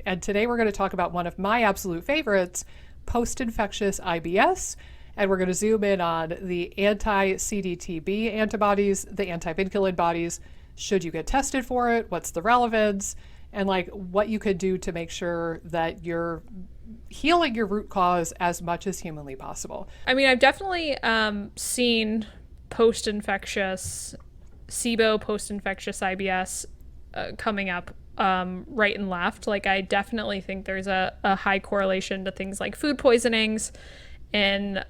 And today we're going to talk about one of my absolute favorites, post-infectious IBS. And we're going to zoom in on the anti-CDTB antibodies, the anti-vinculin bodies. Should you get tested for it? What's the relevance? And like what you could do to make sure that you're healing your root cause as much as humanly possible. I mean, I've definitely seen post-infectious SIBO, post-infectious IBS coming up right and left. Like, I definitely think there's a high correlation to things like food poisonings and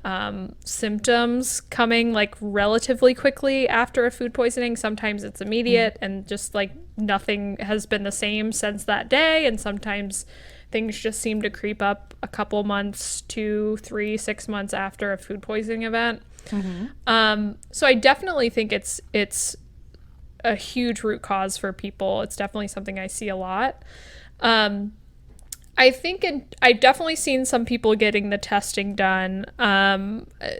symptoms coming like relatively quickly after a food poisoning. Sometimes it's immediate and just like nothing has been the same since that day. And sometimes things just seem to creep up a couple months, 2, 3, 6 months after a food poisoning event. So I definitely think it's a huge root cause for people. It's definitely something I see a lot. I think I've definitely seen some people getting the testing done.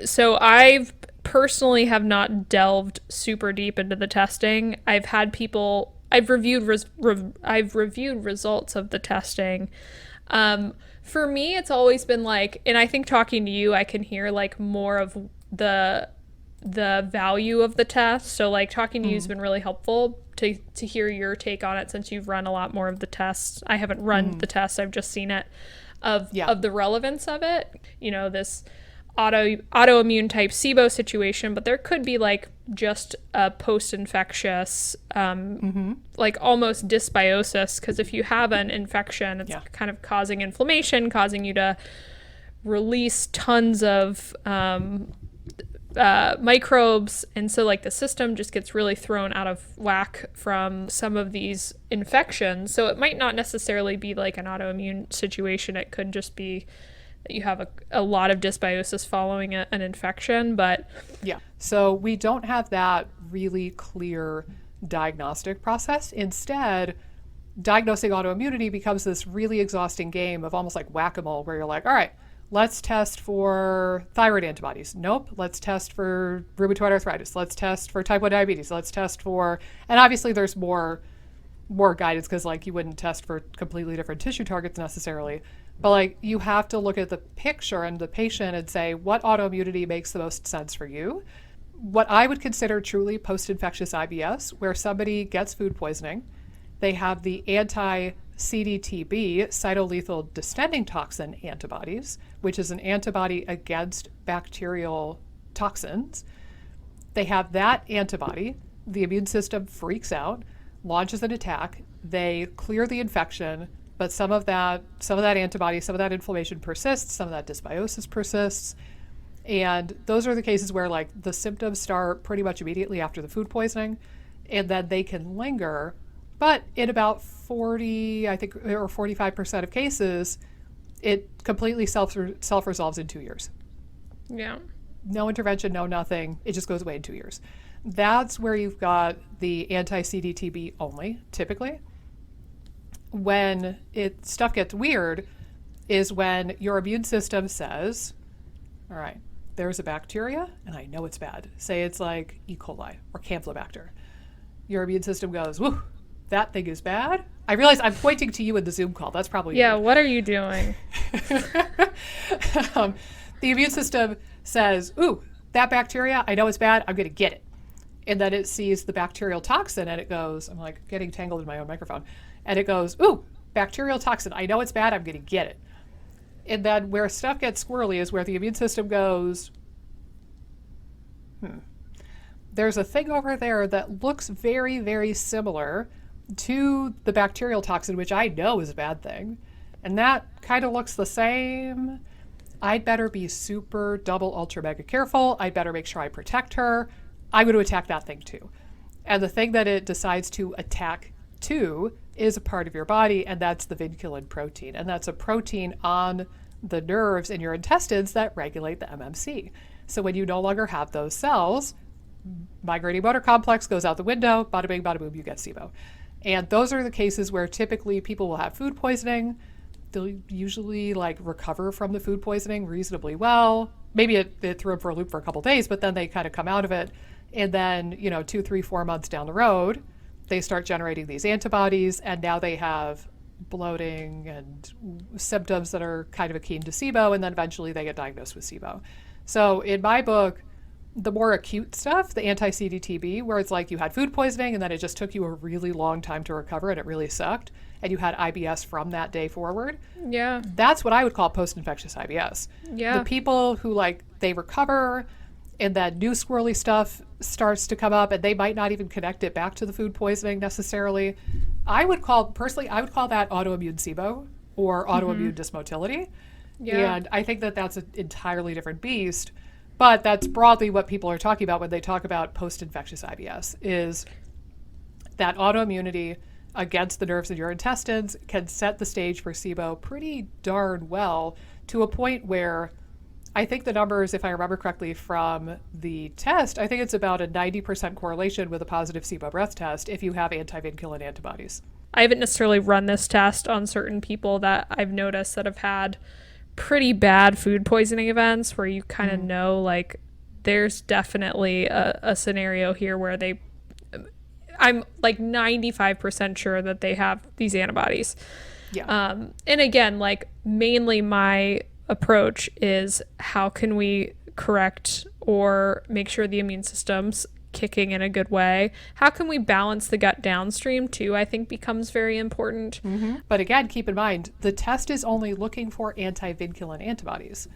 So I've personally have not delved super deep into the testing. I've reviewed results of the testing. For me, it's always been like, and I think talking to you, I can hear like more of the value of the test. So like talking to you has been really helpful to hear your take on it, since you've run a lot more of the tests. I haven't run the test, I've just seen it of the relevance of it, you know, this autoimmune type SIBO situation, but there could be like just a post-infectious like almost dysbiosis, because if you have an infection, it's kind of causing inflammation, causing you to release tons of microbes, and so like the system just gets really thrown out of whack from some of these infections. So it might not necessarily be like an autoimmune situation. It could just be that you have a lot of dysbiosis following an infection. But so we don't have that really clear diagnostic process. Instead, diagnosing autoimmunity becomes this really exhausting game of almost like whack-a-mole, where you're like, all right, let's test for thyroid antibodies. Nope. Let's test for rheumatoid arthritis. Let's test for type 1 diabetes. Let's test for, and obviously there's more guidance, because like you wouldn't test for completely different tissue targets necessarily, but like you have to look at the picture and the patient and say, what autoimmunity makes the most sense for you? What I would consider truly post-infectious IBS, where somebody gets food poisoning, they have the anti-CDTB, cytolethal distending toxin antibodies, which is an antibody against bacterial toxins. They have that antibody, the immune system freaks out, launches an attack, they clear the infection, but some of that antibody, some of that inflammation persists, some of that dysbiosis persists. And those are the cases where like the symptoms start pretty much immediately after the food poisoning, and then they can linger. But in about 40, I think, or 45% of cases, it completely self-resolves in 2 years. Yeah. No intervention, no nothing. It just goes away in 2 years. That's where you've got the anti-CDTB only, typically. When stuff gets weird is when your immune system says, all right, there's a bacteria and I know it's bad. Say it's like E. coli or Campylobacter. Your immune system goes, whoo, that thing is bad. I realize I'm pointing to you in the Zoom call. That's probably weird. What are you doing? The immune system says, ooh, that bacteria, I know it's bad. I'm going to get it. And then it sees the bacterial toxin and it goes, I'm like getting tangled in my own microphone. And it goes, ooh, bacterial toxin. I know it's bad. I'm going to get it. And then where stuff gets squirrely is where the immune system goes, there's a thing over there that looks very, very similar to the bacterial toxin, which I know is a bad thing. And that kind of looks the same. I'd better be super double ultra mega careful. I'd better make sure I protect her. I'm going to attack that thing too. And the thing that it decides to attack to is a part of your body, and that's the vinculin protein. And that's a protein on the nerves in your intestines that regulate the MMC. So when you no longer have those cells, migrating motor complex goes out the window, bada bing, bada boom, you get SIBO. And those are the cases where typically people will have food poisoning. They'll usually like recover from the food poisoning reasonably well. Maybe it threw them for a loop for a couple of days, but then they kind of come out of it. And then, 2, 3, 4 months down the road, they start generating these antibodies, and now they have bloating and symptoms that are kind of akin to SIBO, and then eventually they get diagnosed with SIBO. So in my book, the more acute stuff, the anti-CDTB, where it's like you had food poisoning and then it just took you a really long time to recover and it really sucked, and you had IBS from that day forward. Yeah. That's what I would call post-infectious IBS. Yeah. The people who they recover and then new squirrely stuff starts to come up and they might not even connect it back to the food poisoning necessarily. I would call that autoimmune SIBO or autoimmune dysmotility. Yeah. And I think that that's an entirely different beast. But that's broadly what people are talking about when they talk about post-infectious IBS, is that autoimmunity against the nerves in your intestines can set the stage for SIBO pretty darn well, to a point where I think the numbers, if I remember correctly from the test, I think it's about a 90% correlation with a positive SIBO breath test if you have antivinculin antibodies. I haven't necessarily run this test on certain people that I've noticed that have had pretty bad food poisoning events, where you kind of know there's definitely a scenario here where I'm 95% sure that they have these antibodies. Yeah. And again, mainly my approach is, how can we correct or make sure the immune system's kicking in a good way? How can we balance the gut downstream too, I think becomes very important. But again, keep in mind, the test is only looking for antivinculin antibodies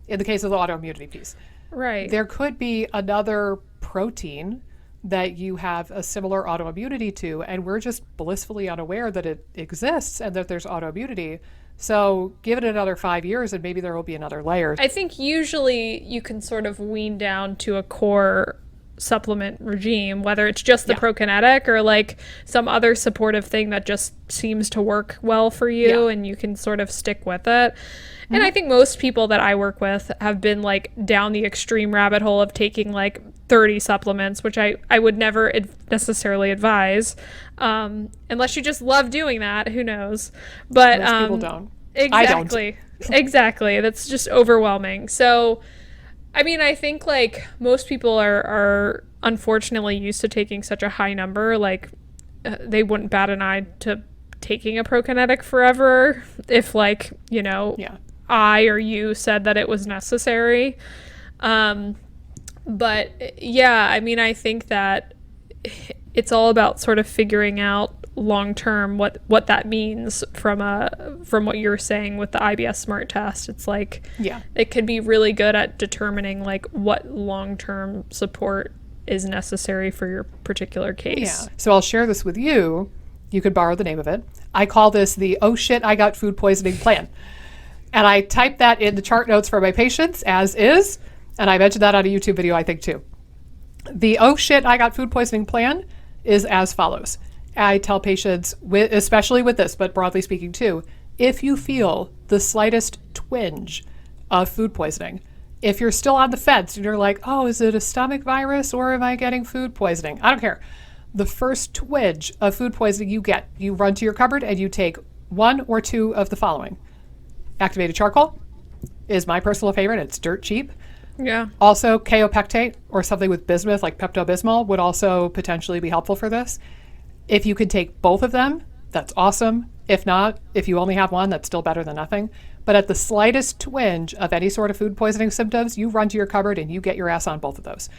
in the case of the autoimmunity piece. Right. There could be another protein that you have a similar autoimmunity to, and we're just blissfully unaware that it exists and that there's autoimmunity. So give it another 5 years and maybe there will be another layer. I think usually you can sort of wean down to a core supplement regime, whether it's just the prokinetic or some other supportive thing that just seems to work well for you, and you can sort of stick with it. And I think most people that I work with have been down the extreme rabbit hole of taking 30 supplements, which I would never necessarily advise, unless you just love doing that. Who knows? But most people don't. Exactly. I don't. Exactly. That's just overwhelming. So I mean, I think most people are unfortunately used to taking such a high number. They wouldn't bat an eye to taking a prokinetic forever if I or you said that it was necessary. But yeah, I mean, I think that it's all about sort of figuring out long term what that means from what you're saying with the IBS Smart test. It's it could be really good at determining what long term support is necessary for your particular case. Yeah. So I'll share this with you. You could borrow the name of it. I call this the "oh shit, I got food poisoning" plan. And I type that in the chart notes for my patients as is. And I mentioned that on a YouTube video, I think, too. The "oh shit, I got food poisoning" plan is as follows. I tell patients, especially with this, but broadly speaking too, if you feel the slightest twinge of food poisoning, if you're still on the fence and you're like, oh, is it a stomach virus or am I getting food poisoning? I don't care. The first twinge of food poisoning you run to your cupboard and you take one or two of the following. Activated charcoal is my personal favorite. It's dirt cheap. Yeah. Also, kaopectate or something with bismuth like Pepto-Bismol would also potentially be helpful for this. If you could take both of them, that's awesome. If not, if you only have one, that's still better than nothing. But at the slightest twinge of any sort of food poisoning symptoms, you run to your cupboard and you get your ass on both of those.